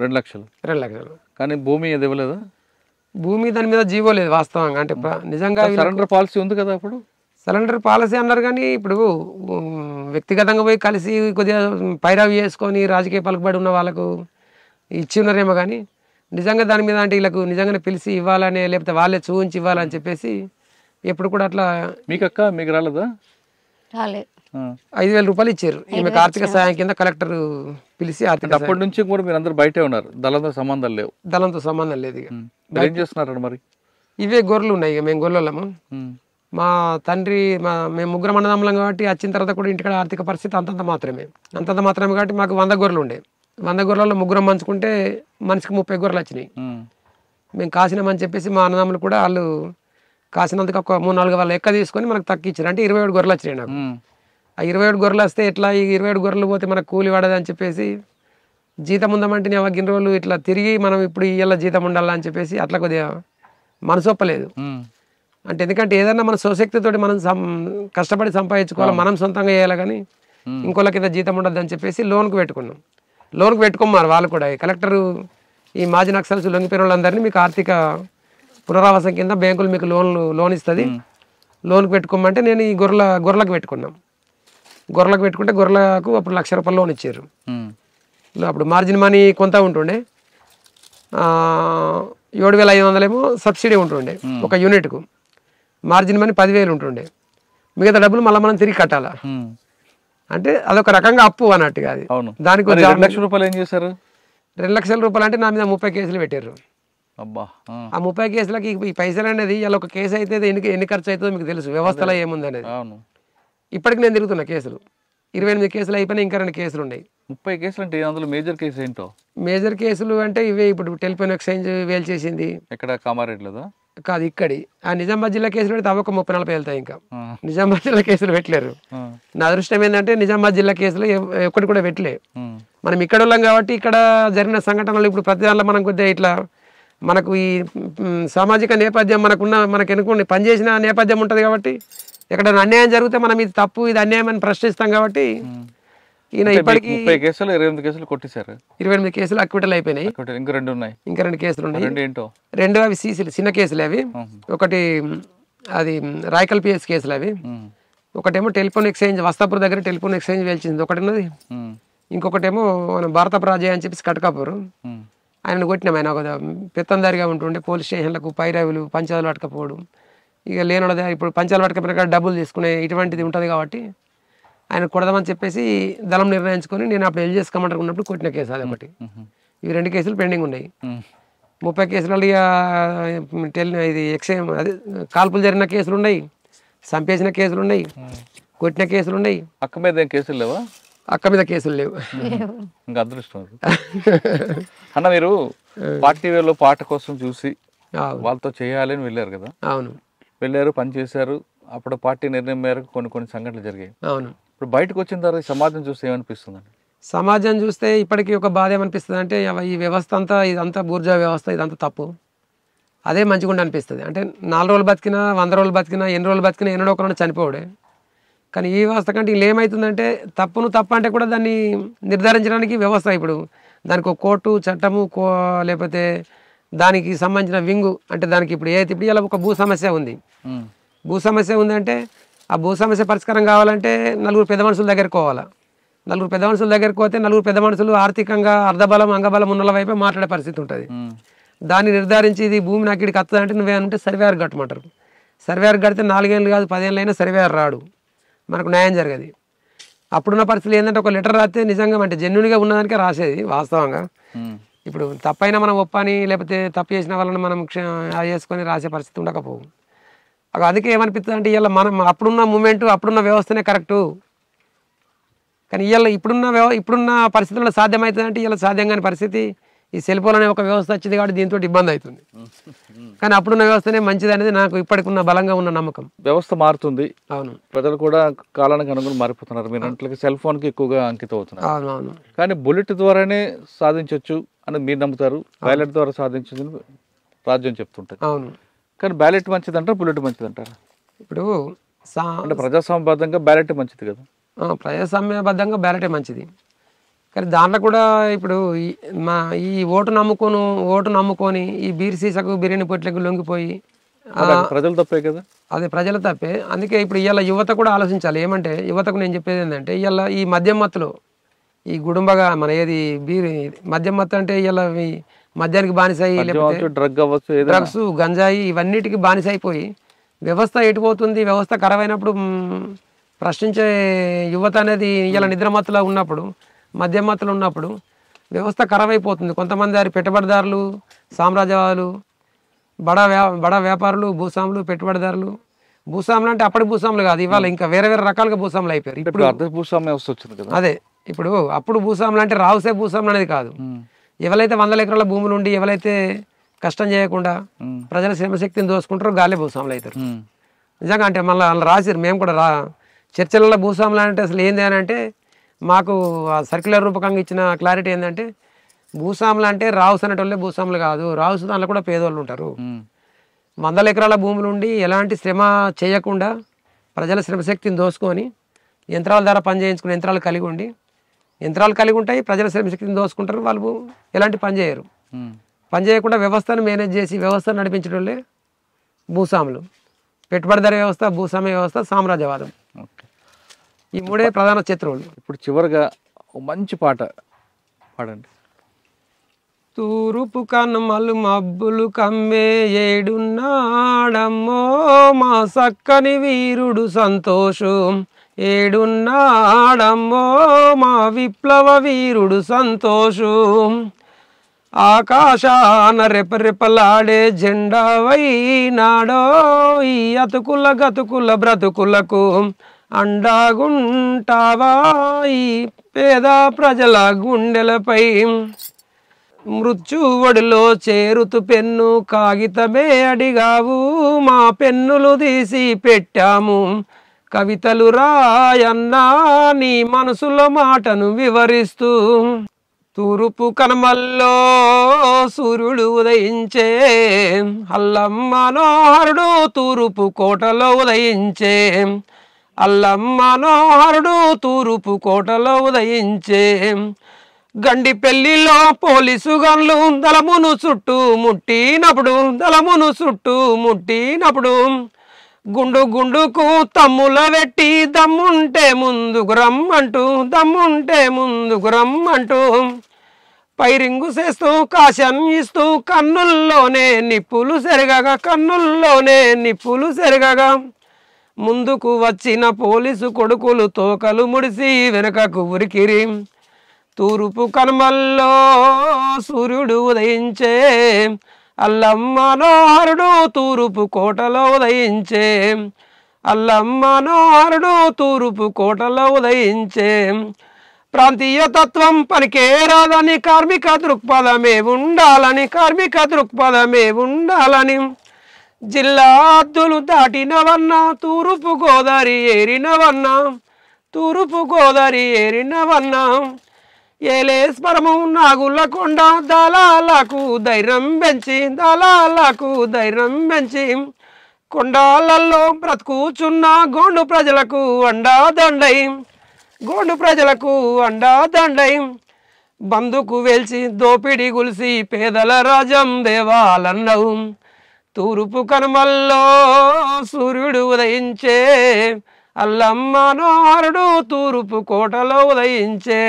2 లక్షలు 2 లక్షలు. కానీ భూమి ఏది ఇవ్వలేదా? భూమి దాని మీద జీవో లేదు వాస్తవంగా. అంటే నిజంగా సరెండర్ పాలసీ ఉంది కదా అప్పుడు? సిలిండర్ పాలసీ అన్నారు కానీ ఇప్పుడు వ్యక్తిగతంగా పోయి కలిసి కొద్దిగా పైరవి చేసుకొని రాజకీయ పలుకుబడి ఉన్న వాళ్ళకు ఇచ్చి ఉన్నారేమో కానీ నిజంగా దాని మీద అంటే వీళ్ళకు నిజంగానే పిలిచి ఇవ్వాలని లేకపోతే వాళ్ళే చూపించి ఇవ్వాలని చెప్పేసి ఎప్పుడు కూడా అట్లా. మీకు రాలేదా? రాలేదు. 5,000 రూపాయలు ఇచ్చారు ఈమెకు ఆర్థిక సహాయం కింద కలెక్టర్ పిలిచి. అప్పటి నుంచి కూడా మీరు అందరు బయటే ఉన్నారు, దళంతో సంబంధాలు లేవు? దళంతో సంబంధం లేదు. ఇక ఏం చేస్తున్నారు మరి? ఇవే గొర్రెలు ఉన్నాయి. ఇక మేము గొర్రెలము. మా తండ్రి మేము 3 అన్నదమ్ములం కాబట్టి వచ్చిన తర్వాత కూడా ఇంటికాడ ఆర్థిక పరిస్థితి అంతంత మాత్రమే కాబట్టి మాకు 100 గొర్రెలు ఉండే. 100 గొర్రెలలో 3 పంచుకుంటే మనిషికి 30 గొర్రెలు వచ్చినాయి. మేము కాసినామని చెప్పేసి మా అన్నదమ్ములు కూడా వాళ్ళు కాసినందుకు ఒక 3-4 వాళ్ళ ఎక్క తీసుకొని మనకు తక్కిచ్చారు. అంటే 27 గొర్రెలు వచ్చినాయి నాకు. ఆ 27 గొర్రెలు వస్తే ఎట్లా, ఈ 27 గొర్రెలు పోతే మనకు కూలి పడదని చెప్పేసి జీతం ఉందామంటే నేను గిన్ని రోజులు ఇట్లా తిరిగి మనం ఇప్పుడు ఇయ్యాల జీతం ఉండాలని చెప్పేసి అట్లా కొద్దిగా మనసొప్పలేదు. అంటే ఎందుకంటే ఏదన్నా మన స్వశక్తితో మనం కష్టపడి సంపాదించుకోవాలి, మనం సొంతంగా చేయాలి కానీ ఇంకోళ్ళ కింద జీతం ఉండదు అని చెప్పేసి లోన్కి పెట్టుకున్నారు వాళ్ళు కూడా. కలెక్టరు ఈ మాజీ నక్సల్స్ లొంగిపోయిన వాళ్ళందరినీ మీకు ఆర్థిక పునరావాసం కింద బ్యాంకులు మీకు లోన్ ఇస్తుంది, లోన్కి పెట్టుకోమంటే నేను ఈ గొర్రెలకు పెట్టుకున్నాం. గొర్రెలకు పెట్టుకుంటే గొర్రెలకు అప్పుడు 1,00,000 రూపాయలు లోన్ ఇచ్చారు. అప్పుడు మార్జిన్ మనీ కొంత ఉంటుండే, 7,500 ఏమో సబ్సిడీ ఉంటుండే ఒక యూనిట్కు. మార్జిన్ మనీ 10,000 ఉంటుండే. మిగతా డబ్బులు మళ్ళీ మనం తిరిగి కట్టాలా. అంటే అదొక రకంగా అప్పు అన్నట్టుగా. అది దానికి 2 లక్షల రూపాయలు ఏం చేశారు? 2 లక్షల రూపాయలు అంటే నా మీద 30 కేసులు పెట్టారు. ఆ 30 కేసులకి ఈ పైసలు అనేది ఇలా ఒక కేసు అయితే ఎన్ని ఖర్చు అవుతుందో మీకు తెలుసు, వ్యవస్థలో ఏముంది అనేది. ఇప్పటికి నేను తిరుగుతున్నా కేసులు. 28 కేసులు అయిపోయినా ఇంకా 2 కేసులు ఉన్నాయి. 30 కేసులు అంటే అందులో మేజర్ కేసు ఏంటో? మేజర్ కేసులు అంటే ఇవే. ఇప్పుడు టెలిఫోన్ ఎక్స్చేంజ్ వేలు చేసింది. ఎక్కడ? కామారెడ్డిలో కాదు, ఇక్కడి. ఆ నిజామాబాద్ జిల్లా కేసులు పెడితే అవి ఒక 30-40 వెళ్తాయి. ఇంకా నిజామాబాద్ జిల్లా కేసులు పెట్టలేరు. నా అదృష్టం ఏంటంటే నిజామాబాద్ జిల్లా కేసులు ఒక్కటి కూడా పెట్టలే. మనం ఇక్కడ ఉన్నాం కాబట్టి ఇక్కడ జరిగిన సంఘటనలు ఇప్పుడు ప్రతి దాంట్లో మనం కొద్దిగా ఇట్లా మనకు ఈ సామాజిక నేపథ్యం మనకు ఎన్నుకుని పనిచేసిన నేపథ్యం ఉంటుంది కాబట్టి ఎక్కడైనా అన్యాయం జరిగితే మనం ఇది తప్పు, ఇది అన్యాయం అని ప్రశ్నిస్తాం కాబట్టి ఈయన ఇప్పటికీ 30 కేసులు 28 కేసులు కొట్టేశారు. 28 కేసులు అక్విటల్ అయిపోయినాయి. ఇంకా 2 ఉన్నాయి. ఇంకా 2 కేసులు ఉన్నాయి. 2 అవి సీసీలు చిన్న కేసులు అవి. ఒకటి అది రాయకల్ పిఎస్ కేసులు అవి. ఒకటేమో టెలిఫోన్ ఎక్స్చేంజ్ వస్తాపూర్ దగ్గర టెలిఫోన్ ఎక్స్చేంజ్ వేల్చింది ఒకటి ఉన్నది. ఇంకొకటేమో మన భారత రాజయ్య అని చెప్పేసి కటకాపూర్. ఆయన కొట్టినాం. ఆయన ఒక పెత్తందారిగా ఉంటుండే పోలీస్ స్టేషన్లకు పైరవులు పంచాలు పట్టుకపోవడం, ఇక లేనోళ్ళ ఇప్పుడు పంచాలు పట్టుకపోయిన డబ్బులు తీసుకునే ఇటువంటిది ఉంటుంది కాబట్టి ఆయన కొడదామని చెప్పేసి దళం నిర్ణయించుకొని నేను అప్పుడు ఎల్ చేసుకోమంటారు ఉన్నప్పుడు కొట్టిన కేసు అది ఒకటి. ఇవి 2 కేసులు పెండింగ్ ఉన్నాయి. 30 కేసులలో ఇది ఎక్స్చేంజ్ అదే కాల్పులు జరిగిన కేసులు ఉన్నాయి, చంపేసిన కేసులు ఉన్నాయి, కొట్టిన కేసులు ఉన్నాయి. అక్క మీద కేసులు లేవా? అక్క మీద కేసులు లేవు. ఇంకా అదృష్టం. అన్న మీరు పార్టీ వేలో పాట కోసం చూసి వాళ్ళతో చేయాలని వెళ్ళారు కదా? అవును, వెళ్ళారు, పని చేశారు. అప్పుడు పార్టీ నిర్ణయం మేరకు కొన్ని సంఘటనలు జరిగాయి. అవును. ఇప్పుడు బయటకు వచ్చిన తర్వాత సమాజం చూస్తే ఏమనిపిస్తుంది? సమాజం చూస్తే ఇప్పటికీ ఒక బాధ ఏమనిపిస్తుంది అంటే ఈ వ్యవస్థ అంతా ఇదంతా బూర్జా వ్యవస్థ, ఇదంతా తప్పు, అదే మంచిగా అనిపిస్తుంది. అంటే 4 రోజులు బతికినా 100 రోజులు బతికినా ఎన్ని రోజులు బతికినా ఎన్నడో ఒకరు చనిపోవడే. కానీ ఈ వ్యవస్థ కంటే వీళ్ళు ఏమవుతుందంటే తప్పు అంటే కూడా దాన్ని నిర్ధారించడానికి వ్యవస్థ ఇప్పుడు దానికి ఒక కోర్టు చట్టము లేకపోతే దానికి సంబంధించిన వింగు అంటే దానికి ఇప్పుడు ఇప్పుడు ఇలా ఒక భూ సమస్య ఉంది. భూ సమస్య ఉందంటే ఆ భూ సమస్య పరిష్కారం కావాలంటే 4 పెద్ద మనుషుల దగ్గరికి పోవాలా. 4 పెద్ద మనుషుల దగ్గరికి పోతే 4 పెద్ద మనుషులు ఆర్థికంగా అర్ధబలం అంగబలం ఉన్న వైపే మాట్లాడే పరిస్థితి ఉంటుంది. దాన్ని నిర్ధారించి ఇది భూమి నాకు ఇక్కడికి వస్తుంది అంటే నువ్వేమంటే సర్వేయర్ కట్టమంటారు. సర్వేయర్ కడితే 4 ఏళ్ళు కాదు 10 ఏళ్ళు అయినా సర్వేయర్ రాడు, మనకు న్యాయం జరగదు. అప్పుడున్న పరిస్థితులు ఏంటంటే ఒక లెటర్ రాస్తే నిజంగా అంటే జెన్యున్గా ఉన్నదానికే రాసేది వాస్తవంగా. ఇప్పుడు తప్పైనా మనం ఒప్పని లేకపోతే తప్పు చేసిన వాళ్ళని మనం చేసుకొని రాసే పరిస్థితి ఉండకపోవు. అందుకే ఏమనిపిస్తుంది అంటే ఇలా మనం అప్పుడున్న మూమెంట్ అప్పుడున్న వ్యవస్థనే కరెక్టు, కానీ ఇప్పుడున్న పరిస్థితుల్లో సాధ్యమవుతుంది అంటే ఇలా సాధ్యం కాని పరిస్థితి. ఈ సెల్ ఫోన్ అనే ఒక వ్యవస్థ వచ్చింది కాబట్టి దీంతో ఇబ్బంది అవుతుంది. కానీ అప్పుడున్న వ్యవస్థనే మంచిది అనేది నాకు ఇప్పటికున్న బలంగా ఉన్న నమ్మకం. వ్యవస్థ మారుతుంది. అవును, ప్రజలు కూడా కాలానికి అనుగుణంగా మారిపోతున్నారు. మీరు అంటే సెల్ ఫోన్కి ఎక్కువగా అంకితం అవుతున్నారు. అవునవును. కానీ బుల్లెట్ ద్వారానే సాధించవచ్చు అని మీరు నమ్ముతారు, బ్యాలెట్ ద్వారా సాధించచ్చు రాజ్యం చెప్తుంటారు. అవును, కానీ బ్యాలెట్ మంచిది అంటారు, బుల్లెట్ మంచిది అంటారు. ఇప్పుడు అంటే ప్రజాస్వామ్యబద్ధంగా బ్యాలెట్ మంచిది కదా? ప్రజాస్వామ్యబద్ధంగా బ్యాలెటే మంచిది. కానీ దాంట్లో కూడా ఇప్పుడు ఈ ఓటు నమ్ముకొని ఈ బీర్ సీసకు బిర్యానీ పొట్లకు లొంగిపోయి ప్రజలు తప్పే కదా, అదే ప్రజల తప్పే. అందుకే ఇప్పుడు ఇవాళ యువత కూడా ఆలోచించాలి. ఏమంటే యువతకు నేను చెప్పేది ఏంటంటే ఇవాళ ఈ మద్యం మత్తులో ఈ గుడుంబగా మన ఏది మద్యం మత్తు అంటే ఇవాళ మద్యానికి బానిసయి, లేకపోతే డ్రగ్స్ గంజాయి ఇవన్నిటికి బానిస అయిపోయి వ్యవస్థ ఎటుపోతుంది, వ్యవస్థ ఖరాబైనప్పుడు ప్రశ్నించే యువత అనేది ఇలా నిద్రమత్తులో ఉన్నప్పుడు, మద్యం మత్తులో ఉన్నప్పుడు వ్యవస్థ ఖరాబ్ అయిపోతుంది. కొంతమంది పెట్టుబడిదారులు, సామ్రాజ్యవాదులు, బడా వ్యాపారులు, భూస్వాములు, పెట్టుబడిదారులు. భూస్వాములు అంటే అప్పటి భూస్వాములు కాదు, ఇవాళ ఇంకా వేరే రకాలుగా భూస్వాములు అయిపోయారు. ఇప్పుడు అదే ఇప్పుడు అప్పుడు భూస్వాములు అంటే రావుసే భూస్వాములు అనేది కాదు. ఎవరైతే 100 ఎకరాల భూములు ఉండి ఎవరైతే కష్టం చేయకుండా ప్రజల శ్రమశక్తిని దోసుకుంటారో గాలే భూస్వాములు అవుతారు. నిజంగా అంటే మళ్ళీ వాళ్ళు రాసిరు, మేము కూడా చర్చలలో భూస్వాములు అంటే అసలు ఏంది అని అంటే మాకు సర్క్యులర్ రూపకంగా ఇచ్చిన క్లారిటీ ఏంటంటే భూస్వాములు అంటే రావుస్ అనేటోళ్ళే భూస్వాములు కాదు, రావుస్ దాంట్లో కూడా పేదోళ్ళు ఉంటారు. 100 ఎకరాల భూములు ఉండి ఎలాంటి శ్రమ చేయకుండా ప్రజల శ్రమశక్తిని దోసుకొని యంత్రాల ద్వారా పని చేయించుకుని యంత్రాలు కలిగి ఉంటాయి, ప్రజల శ్రమశక్తిని దోసుకుంటారు. వాళ్ళు ఎలాంటి పని చేయరు, పని చేయకుండా వ్యవస్థను మేనేజ్ చేసి వ్యవస్థను నడిపించడంలే భూస్వాములు. పెట్టుబడిదారు వ్యవస్థ, భూస్వామ్య వ్యవస్థ, సామ్రాజ్యవాదం, ఈ మూడే ప్రధాన శత్రువులు. ఇప్పుడు చివరిగా మంచి పాట పాడండి. తూరుపు కనుమలు మబ్బులు కమ్మే ఏడున్నాడమ్మో మా సక్కని వీరుడు సంతోషు, ఏడున్నాడమ్మో మా విప్లవ వీరుడు సంతోషు, ఆకాశాన రెపరెపలాడే జెండావై నాడో ఈ అతుకుల గతుకుల బ్రతుకులకు అండాగుంటావా ఈ పేద ప్రజల గుండెలపై, మృత్యువడిలో చేరుతు పెన్ను కాగితమే అడిగావు మా పెన్నులు తీసి పెట్టాము, కవితలు రాయన్నా నీ మనసులో మాటను వివరిస్తూ, తూర్పు కనుమల్లో సూర్యుడు ఉదయించే అల్లమ్మ మనోహరుడు తూర్పు కోటలో ఉదయించే, అల్లమ్మ మనోహరుడు తూర్పు కోటలో ఉదయించే, గండి పెళ్లిలో పోలీసు గన్లు దళమును చుట్టూ ముట్టినప్పుడు గుండు గుండుకు తమ్ముల పెట్టి దమ్ముంటే ముందుకు రమ్మంటూ పైరింగు చేస్తూ కాశం ఇస్తూ కన్నుల్లోనే నిప్పులు సెరగగా ముందుకు వచ్చిన పోలీసు కొడుకులు తోకలు ముడిసి వెనుకకు ఉరికిరి, తూర్పు కనుమల్లో సూర్యుడు ఉదయించే అల్లమ్మ మనోహరుడు తూర్పు కోటలో ఉదయించే, అల్లమ్మ మనోహరుడు తూర్పు కోటలో ఉదయించే, ప్రాంతీయ తత్వం పనికే రాదని కార్మిక దృక్పథమే ఉండాలని జిల్లా హద్దులు దాటినవన్నా తూర్పు గోదావరి ఏరినవన్నా ఏలేశ్వరము నాగులకొండ దళాలకు ధైర్యం పెంచి కొండాలలో బ్రతుకుచున్న గోండు ప్రజలకు అండాదండై బందుకు వెల్చి దోపిడి గులిసి పేదల రాజ్యం దేవాలన్నవు, తూర్పు కనుమల్లో సూర్యుడు ఉదయించే అల్లమ్మ మనోహరుడు తూర్పు కోటలో ఉదయించే.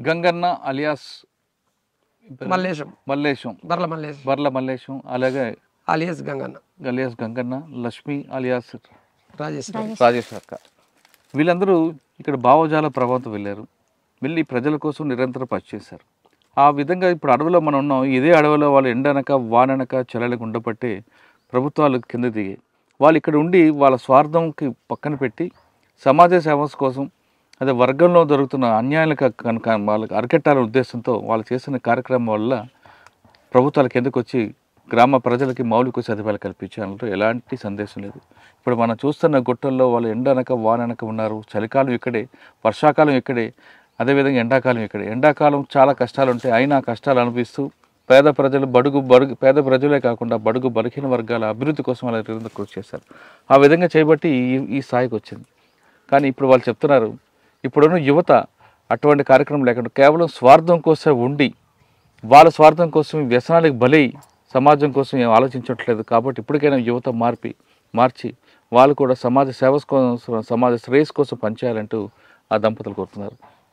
గంగన్న అలియాస్ మల్లేశం, బర్ల మల్లేశం, అలాగే అలియాస్ గంగన్న, లక్ష్మి అలియాస్ రాజేష్ అక్క, వీళ్ళందరూ ఇక్కడ భావజాల ప్రభావంతో వెళ్ళి ప్రజల కోసం నిరంతరం పనిచేశారు. ఆ విధంగా ఇప్పుడు అడవిలో మనం ఉన్నాం, ఇదే అడవిలో వాళ్ళు ఎండనక వాననక చల్లలకు ఉండబట్టే ప్రభుత్వాలు కింద దిగాయి. వాళ్ళు ఇక్కడ ఉండి వాళ్ళ స్వార్థంకి పక్కన పెట్టి సమాజ సేవ కోసం అదే వర్గంలో జరుగుతున్న అన్యాయాలకు కనుక వాళ్ళకి అరికట్టాలనే ఉద్దేశంతో వాళ్ళు చేసిన కార్యక్రమం వల్ల ప్రభుత్వాల కిందకు వచ్చి గ్రామ ప్రజలకి మౌలిక సదుపాయాలు కల్పించాలంటూ ఎలాంటి సందేశం లేదు. ఇప్పుడు మనం చూస్తున్న గుట్టల్లో వాళ్ళు ఎండనక వాననక ఉన్నారు. చలికాలం ఇక్కడే, వర్షాకాలం ఇక్కడే, అదేవిధంగా ఎండాకాలం ఇక్కడే. ఎండాకాలం చాలా కష్టాలు ఉంటాయి, అయినా కష్టాలు అనిపిస్తూ పేద ప్రజలే కాకుండా బడుగు బలహీన వర్గాల అభివృద్ధి కోసం వాళ్ళు నిరంతరం కృషి చేశారు. ఆ విధంగా చేయబట్టి ఈ స్థాయికి వచ్చింది. కానీ ఇప్పుడు వాళ్ళు చెప్తున్నారు ఇప్పుడున్న యువత అటువంటి కార్యక్రమం లేకుండా కేవలం స్వార్థం కోసం ఉండి వాళ్ళ స్వార్థం కోసం వ్యసనాలకు బలై సమాజం కోసం ఏం ఆలోచించట్లేదు. కాబట్టి ఇప్పటికైనా యువత మార్చి వాళ్ళు కూడా సమాజ సేవ కోసం, సమాజ శ్రేయస్ కోసం పనిచేయాలంటూ ఆ దంపతులు కోరుతున్నారు.